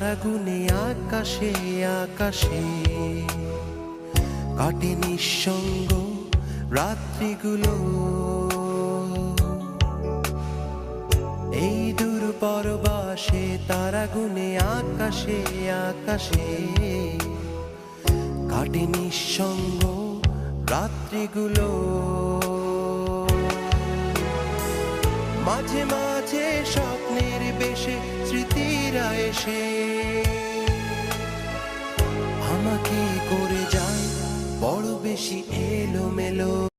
তারা গুনে আকাশে আকাশে কাটে নিঃসঙ্গ রাত্রিগুলো। এই দূর পরবাসে তারা গুনে আকাশে আকাশে কাটে নিঃসঙ্গ রাত্রিগুলো। মাঝে মাঝে স্বপ্নের বেশে স্মৃতিরা এসে আমাকে করে যায় বড় বেশি এলোমেলো।